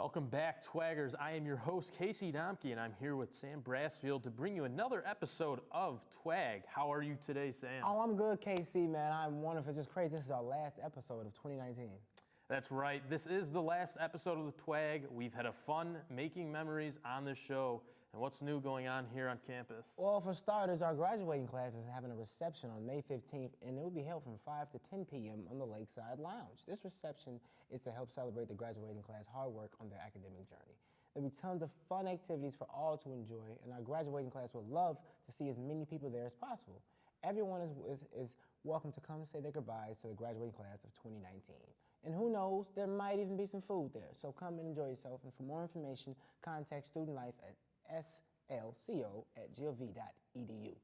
Welcome back, Twaggers. I am your host, Casey Domke, and I'm here with Sam Brassfield to bring you another episode of Twag. How are you today, Sam? Oh, I'm good, KC, man. I'm wonderful. It's just crazy. This is our last episode of 2019. That's right. This is the last episode of the Twag. We've had a fun making memories on this show. And what's new going on here on campus? Well, for starters, our graduating class is having a reception on May 15th, and it will be held from 5 to 10 p.m. on the Lakeside Lounge. This reception is to help celebrate the graduating class' hard work on their academic journey. There'll be tons of fun activities for all to enjoy, and our graduating class would love to see as many people there as possible. Everyone is welcome to come say their goodbyes to the graduating class of 2019. And who knows, there might even be some food there. So come and enjoy yourself. And for more information, contact Student Life at slco@gov.edu.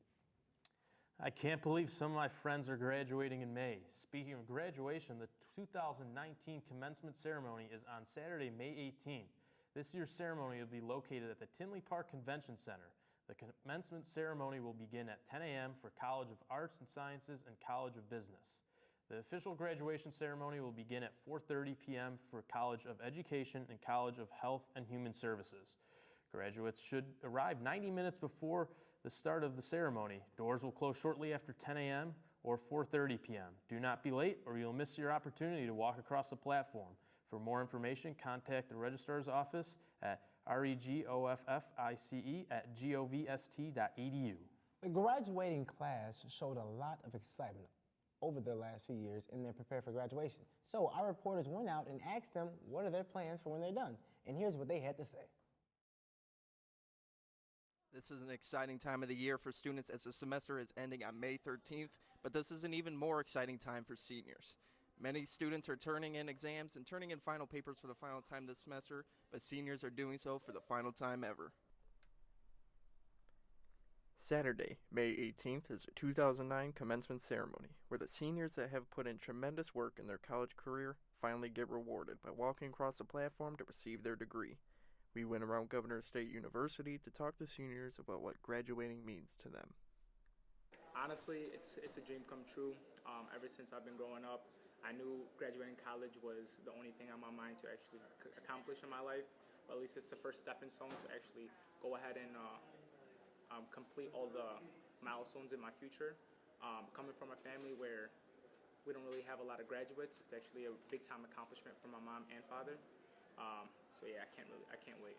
I can't believe some of my friends are graduating in May. Speaking of graduation, the 2019 commencement ceremony is on Saturday, May 18th. This year's ceremony will be located at the Tinley Park Convention Center. The commencement ceremony will begin at 10 a.m. for College of Arts and Sciences and College of Business. The official graduation ceremony will begin at 4:30 p.m. for College of Education and College of Health and Human Services. Graduates should arrive 90 minutes before the start of the ceremony. Doors will close shortly after 10 a.m. or 4:30 p.m. Do not be late or you'll miss your opportunity to walk across the platform. For more information, contact the registrar's office at regoffice@govst.edu. The graduating class showed a lot of excitement over the last few years and they're prepared for graduation. So our reporters went out and asked them what are their plans for when they're done. And here's what they had to say. This is an exciting time of the year for students as the semester is ending on May 13th, but this is an even more exciting time for seniors. Many students are turning in exams and turning in final papers for the final time this semester, but seniors are doing so for the final time ever. Saturday, May 18th is the 2009 commencement ceremony, where the seniors that have put in tremendous work in their college career finally get rewarded by walking across the platform to receive their degree. We went around Governor State University to talk to seniors about what graduating means to them. Honestly, it's a dream come true. Ever since I've been growing up, I knew graduating college was the only thing on my mind to actually accomplish in my life. Or at least it's the first stepping stone to actually go ahead and complete all the milestones in my future. Coming from a family where we don't really have a lot of graduates, it's actually a big time accomplishment for my mom and father. So yeah, I can't wait.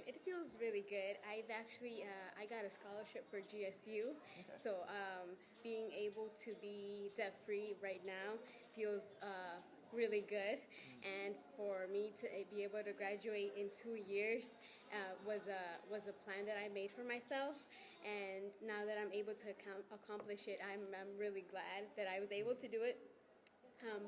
It feels really good. I've actually, I got a scholarship for GSU, okay. So being able to be debt-free right now feels really good, and for me to be able to graduate in 2 years was a plan that I made for myself, and now that I'm able to accomplish it, I'm really glad that I was able to do it.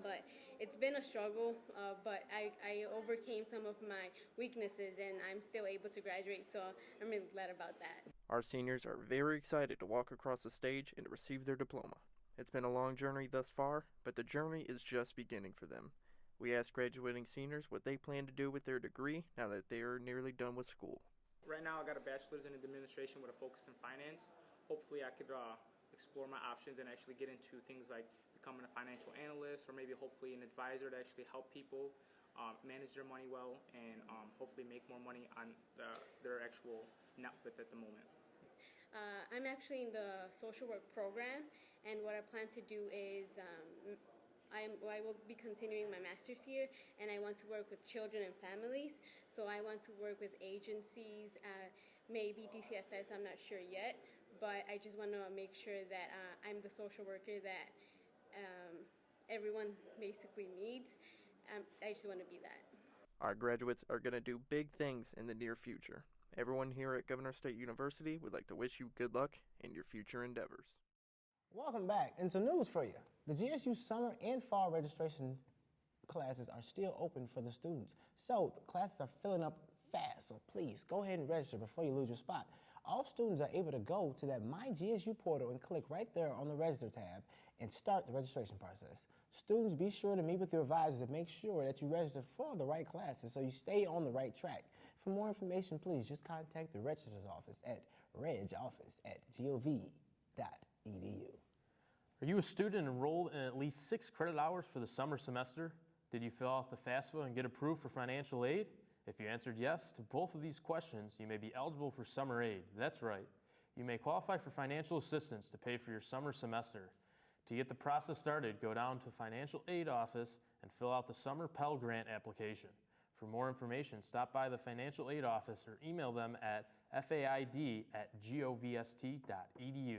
But it's been a struggle, but I overcame some of my weaknesses and I'm still able to graduate, so I'm really glad about that. Our seniors are very excited to walk across the stage and to receive their diploma. It's been a long journey thus far, but the journey is just beginning for them. We asked graduating seniors what they plan to do with their degree now that they are nearly done with school. Right now I got a bachelor's in administration with a focus in finance. Hopefully I could explore my options and actually get into things like becoming a financial analyst or maybe hopefully an advisor to actually help people manage their money well and hopefully make more money on their actual net worth at the moment. I'm actually in the social work program, and what I plan to do is I will be continuing my master's here, and I want to work with children and families. So I want to work with agencies, maybe DCFS, I'm not sure yet, but I just want to make sure that I'm the social worker that everyone basically needs. I just want to be that. Our graduates are going to do big things in the near future. Everyone here at Governor State University would like to wish you good luck in your future endeavors. Welcome back, and some news for you. The GSU summer and fall registration classes are still open for the students. So the classes are filling up fast, so please go ahead and register before you lose your spot. All students are able to go to that My GSU portal and click right there on the register tab and start the registration process. Students, be sure to meet with your advisors and make sure that you register for the right classes so you stay on the right track. For more information, please just contact the registrar's office at regoffice@gov.edu. Are you a student enrolled in at least 6 credit hours for the summer semester? Did you fill out the FAFSA and get approved for financial aid? If you answered yes to both of these questions, you may be eligible for summer aid. That's right. You may qualify for financial assistance to pay for your summer semester. To get the process started, go down to Financial Aid Office and fill out the Summer Pell Grant application. For more information, stop by the Financial Aid Office or email them at faid@govst.edu.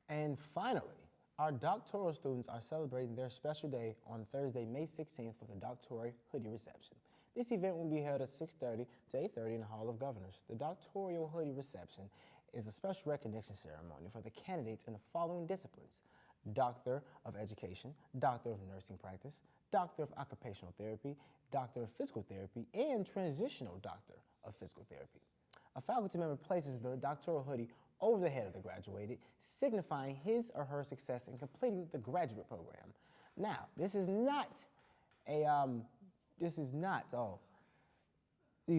And finally, our doctoral students are celebrating their special day on Thursday, May 16th with a doctoral hoodie reception. This event will be held at 6:30 to 8:30 in the Hall of Governors. The doctoral hoodie reception is a special recognition ceremony for the candidates in the following disciplines: Doctor of Education, Doctor of Nursing Practice, Doctor of Occupational Therapy, Doctor of Physical Therapy, and Transitional Doctor of Physical Therapy. A faculty member places the doctoral hoodie over the head of the graduated, signifying his or her success in completing the graduate program. Now, excuse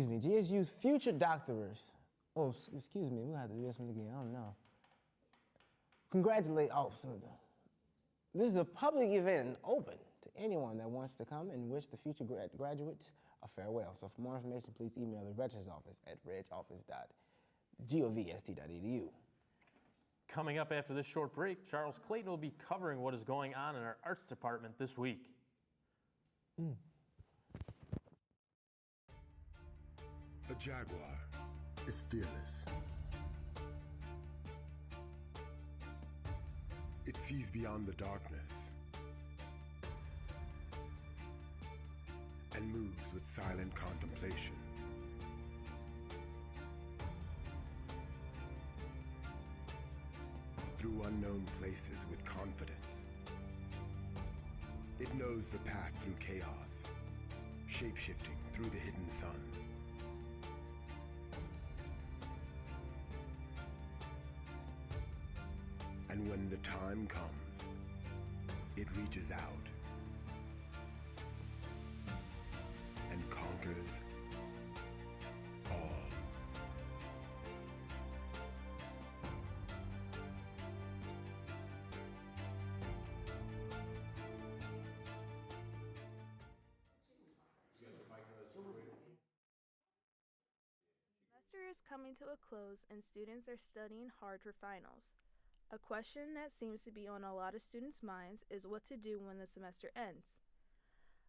me, GSU's future doctorers, excuse me, we'll have to do this one again, I don't know. This is a public event and open to anyone that wants to come and wish the future graduates a farewell. So for more information, please email the registrar's office at regoffice.govst.edu. Coming up after this short break, Charles Clayton will be covering what is going on in our arts department this week. A jaguar is fearless. It sees beyond the darkness and moves with silent contemplation. Through unknown places with confidence. It knows the path through chaos, shape-shifting through the hidden sun. And when the time comes, it reaches out and conquers all. Semester is coming to a close and students are studying hard for finals. A question that seems to be on a lot of students' minds is what to do when the semester ends.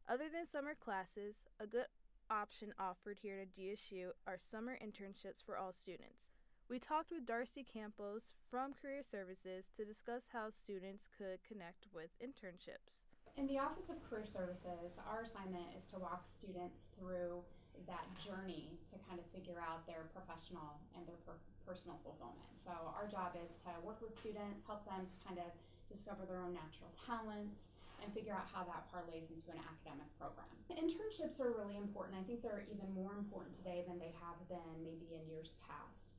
Other than summer classes, a good option offered here at GSU are summer internships for all students. We talked with Darcy Campos from Career Services to discuss how students could connect with internships. In the Office of Career Services, our assignment is to walk students through that journey to kind of figure out their professional and their personal fulfillment. So our job is to work with students, help them to kind of discover their own natural talents, and figure out how that parlays into an academic program. Internships are really important. I think they're even more important today than they have been maybe in years past.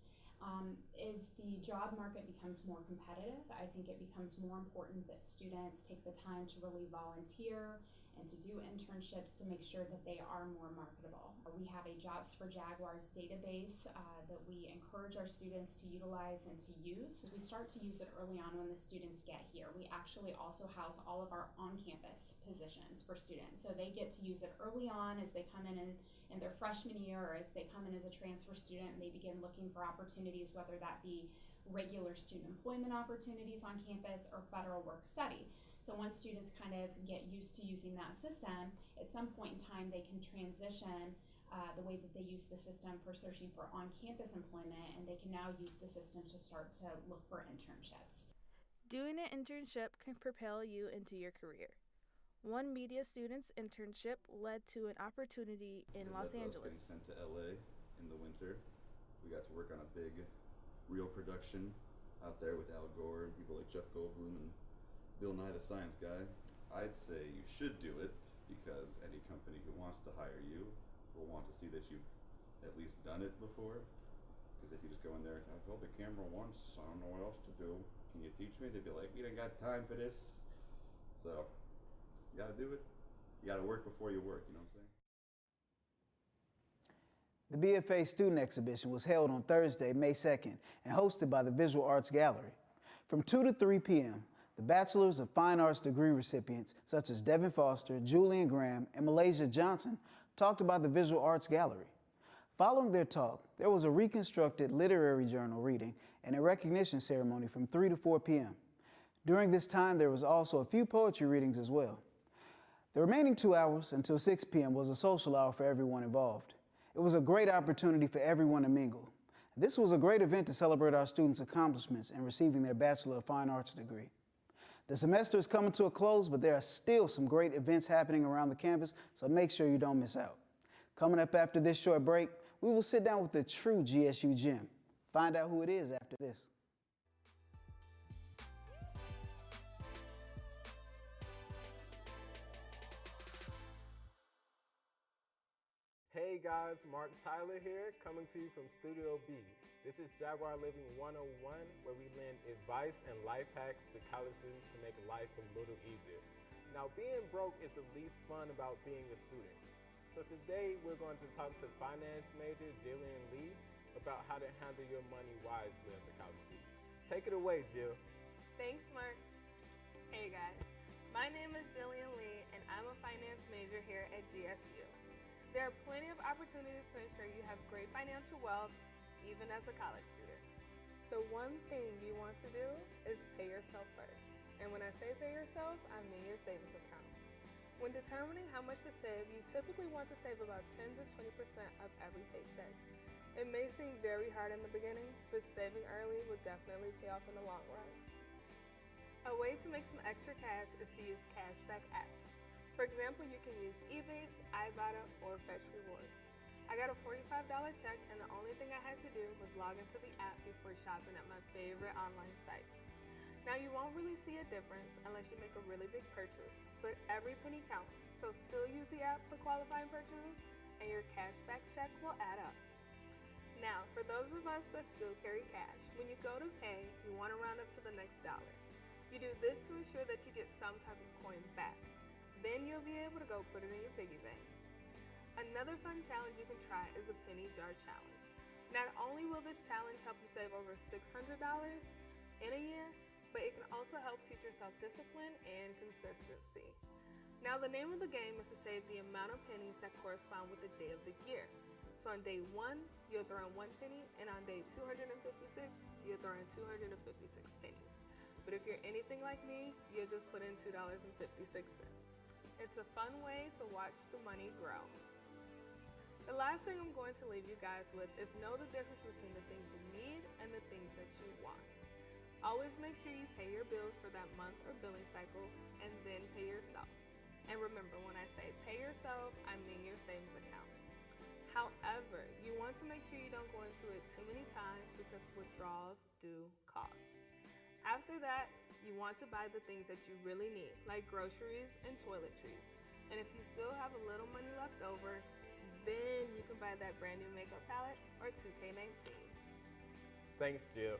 As the job market becomes more competitive, I think it becomes more important that students take the time to really volunteer and to do internships to make sure that they are more marketable. We have a Jobs for Jaguars database that we encourage our students to utilize and to use. We start to use it early on when the students get here. We actually also house all of our on-campus positions for students. So they get to use it early on as they come in their freshman year, or as they come in as a transfer student and they begin looking for opportunities, whether that be regular student employment opportunities on campus or federal work study. So once students kind of get used to using that system, at some point in time they can transition the way that they use the system for searching for on-campus employment, and they can now use the system to start to look for internships. Doing an internship can propel you into your career. One media student's internship led to an opportunity in Los Angeles. Getting sent to LA in the winter. We got to work on a big real production out there with Al Gore and people like Jeff Goldblum and Bill Nye the Science Guy. I'd say you should do it because any company who wants to hire you will want to see that you've at least done it before. Because if you just go in there and I've held the camera once, I don't know what else to do. Can you teach me? They'd be like, we don't got time for this. So you gotta do it. You gotta work before you work, you know what I'm saying? The BFA Student Exhibition was held on Thursday, May 2nd, and hosted by the Visual Arts Gallery. From 2 to 3 p.m., The Bachelor's of Fine Arts degree recipients, such as Devin Foster, Julian Graham, and Malaysia Johnson, talked about the Visual Arts Gallery. Following their talk, there was a reconstructed literary journal reading and a recognition ceremony from 3 to 4 p.m. During this time, there was also a few poetry readings as well. The remaining 2 hours until 6 p.m. was a social hour for everyone involved. It was a great opportunity for everyone to mingle. This was a great event to celebrate our students' accomplishments in receiving their Bachelor of Fine Arts degree. The semester is coming to a close, but there are still some great events happening around the campus, so make sure you don't miss out. Coming up after this short break, we will sit down with the true GSU gem. Find out who it is after this. Hey guys, Mark Tyler here, coming to you from Studio B. This is Jaguar Living 101, where we lend advice and life hacks to college students to make life a little easier. Now, being broke is the least fun about being a student. So today, we're going to talk to finance major Jillian Lee about how to handle your money wisely as a college student. Take it away, Jill. Thanks, Mark. Hey guys, my name is Jillian Lee, and I'm a finance major here at GSU. There are plenty of opportunities to ensure you have great financial wealth, even as a college student. The one thing you want to do is pay yourself first. And when I say pay yourself, I mean your savings account. When determining how much to save, you typically want to save about 10 to 20% of every paycheck. It may seem very hard in the beginning, but saving early will definitely pay off in the long run. A way to make some extra cash is to use cashback apps. For example, you can use Ebates, Ibotta, or Fetch Rewards. I got a $45 check, and the only thing I had to do was log into the app before shopping at my favorite online sites. Now, you won't really see a difference unless you make a really big purchase, but every penny counts, so still use the app for qualifying purchases, and your cashback check will add up. Now, for those of us that still carry cash, when you go to pay, you want to round up to the next dollar. You do this to ensure that you get some type of coin back. Then you'll be able to go put it in your piggy bank. Another fun challenge you can try is the penny jar challenge. Not only will this challenge help you save over $600 in a year, but it can also help teach yourself discipline and consistency. Now, the name of the game is to save the amount of pennies that correspond with the day of the year. So on day 1, you'll throw in 1 penny, and on day 256, you'll throw in 256 pennies. But if you're anything like me, you'll just put in $2.56. It's a fun way to watch the money grow. The last thing I'm going to leave you guys with is know the difference between the things you need and the things that you want. Always make sure you pay your bills for that month or billing cycle and then pay yourself. And remember, when I say pay yourself, I mean your savings account. However, you want to make sure you don't go into it too many times because withdrawals do cost. After that, you want to buy the things that you really need, like groceries and toiletries. And if you still have a little money left over, then you can buy that brand new makeup palette or 2K19. Thanks, Jill.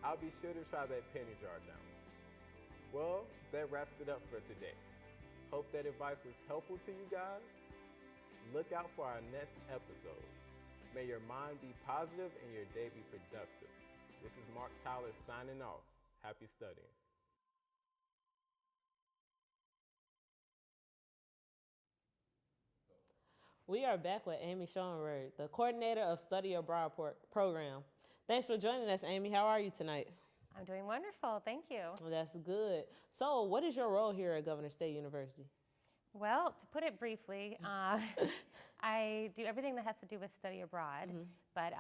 I'll be sure to try that penny jar challenge. Well, that wraps it up for today. Hope that advice was helpful to you guys. Look out for our next episode. May your mind be positive and your day be productive. This is Mark Tyler signing off. Happy studying. We are back with Amy Schoenberg, the coordinator of Study Abroad program. Thanks for joining us, Amy. How are you tonight? I'm doing wonderful, thank you. Well, that's good. So what is your role here at Governor State University? Well, to put it briefly, I do everything that has to do with study abroad, but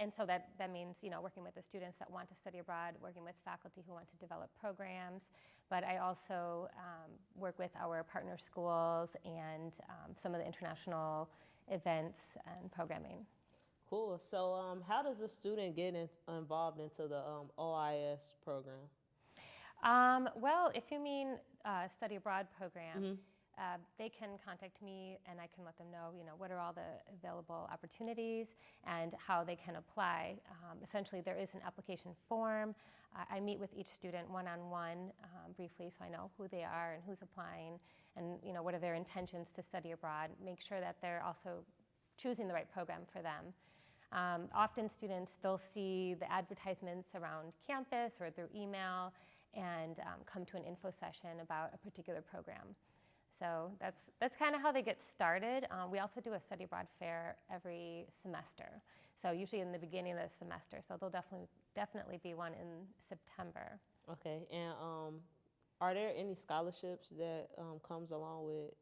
and so that means, working with the students that want to study abroad, working with faculty who want to develop programs, but I also work with our partner schools and some of the international events and programming. Cool. So how does a student get involved into the OIS program? Well, if you mean study abroad program, they can contact me and I can let them know, what are all the available opportunities and how they can apply. Essentially, there is an application form. I meet with each student one-on-one briefly so I know who they are and who's applying and, what are their intentions to study abroad. Make sure that they're also choosing the right program for them. Often students, they'll see the advertisements around campus or through email, and come to an info session about a particular program. So that's kind of how they get started. We also do a study abroad fair every semester. So usually in the beginning of the semester. So there'll definitely be one in September. Okay, and are there any scholarships that comes along with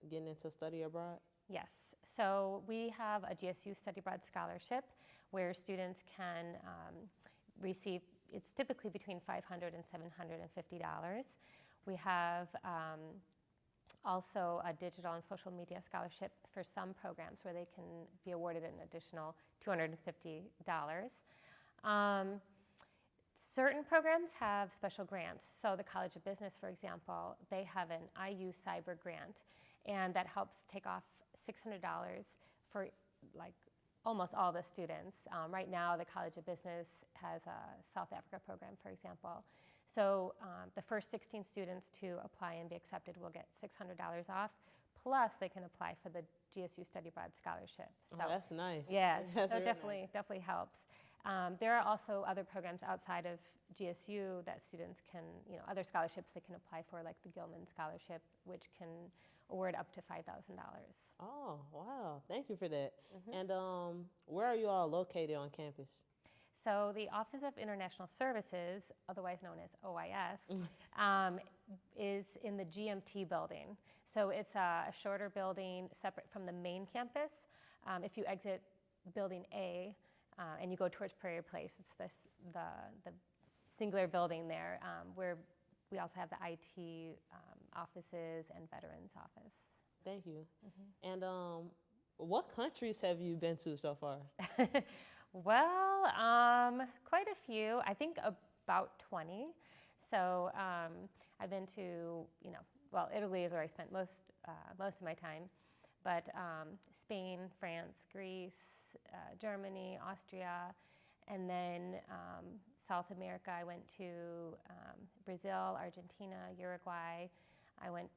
getting into study abroad? Yes. So we have a GSU study abroad scholarship where students can receive, it's typically between $500 and $750. We have also a digital and social media scholarship for some programs where they can be awarded an additional $250. Certain programs have special grants. So the College of Business, for example, they have an IU Cyber Grant, and that helps take off $600 for like almost all the students. Right now, the College of Business has a South Africa program, for example. So the first 16 students to apply and be accepted will get $600 off, plus they can apply for the GSU Study Abroad Scholarship. So, oh, that's nice. Yes, That's so really definitely helps. There are also other programs outside of GSU that students can, other scholarships they can apply for, like the Gilman Scholarship, which can award up to $5,000. Oh, wow. Thank you for that. And where are you all located on campus? So the Office of International Services, otherwise known as OIS, is in the GMT building. So it's a shorter building separate from the main campus. If you exit Building A and you go towards Prairie Place, it's the singular building there where we also have the IT offices and Veterans Office. Thank you. And what countries have you been to so far? Well, quite a few. I think about 20. So I've been to, Italy is where I spent most of my time, but Spain, France, Greece, Germany, Austria, and then South America. I went to Brazil, Argentina, Uruguay. I went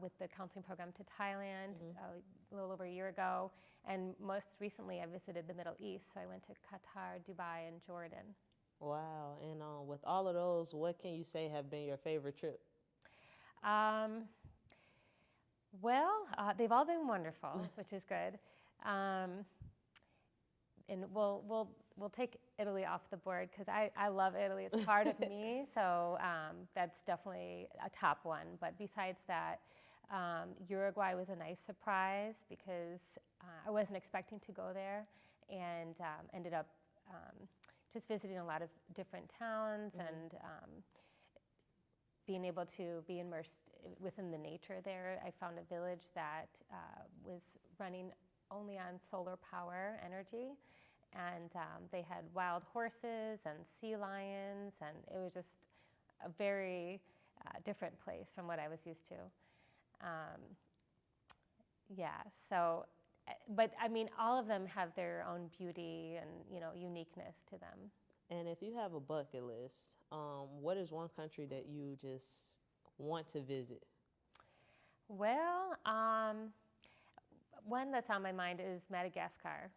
with the counseling program to Thailand a little over a year ago. And most recently, I visited the Middle East. So I went to Qatar, Dubai, and Jordan. Wow. And with all of those, what can you say have been your favorite trip? Well, they've all been wonderful, which is good. And we'll take Italy off the board because I love Italy. It's part of me, so that's definitely a top one. But besides that, Uruguay was a nice surprise because I wasn't expecting to go there, and ended up just visiting a lot of different towns and being able to be immersed within the nature there. I found a village that was running only on solar power energy. And they had wild horses and sea lions, and it was just a very different place from what I was used to. But I mean, all of them have their own beauty and, uniqueness to them. And if you have a bucket list, what is one country that you just want to visit? Well, one that's on my mind is Madagascar.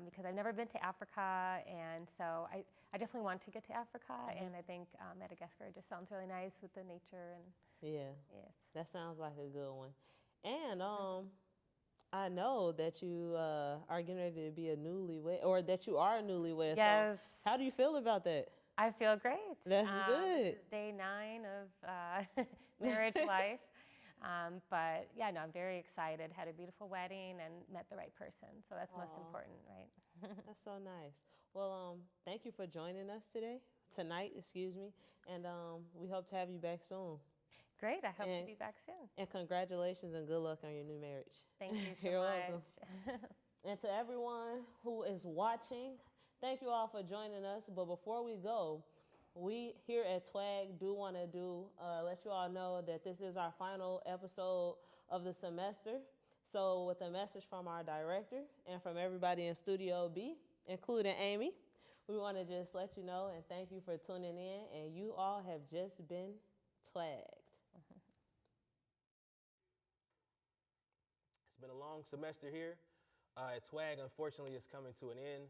Because I've never been to Africa, and so I definitely want to get to Africa, and I think Madagascar just sounds really nice with the nature. And yes, that sounds like a good one. And I know that you are getting ready to be a newlywed, or that you are a newlywed. Yes. So how do you feel about that? I feel great. That's good. This is day 9 of marriage life. But yeah, no, I'm very excited. Had a beautiful wedding and met the right person. So that's most important, right? That's so nice. Well, thank you for joining us tonight, and we hope to have you back soon. Great, I hope to be back soon. And congratulations and good luck on your new marriage. Thank you so You're much. Welcome. And to everyone who is watching, thank you all for joining us. But before we go, we here at TWAG do want to let you all know that this is our final episode of the semester. So with a message from our director and from everybody in Studio B, including Amy, we want to just let you know and thank you for tuning in. And you all have just been twagged. It's been a long semester here at TWAG. Unfortunately, it's coming to an end.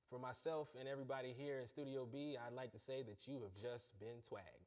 For myself and everybody here in Studio B, I'd like to say that you have just been twagged.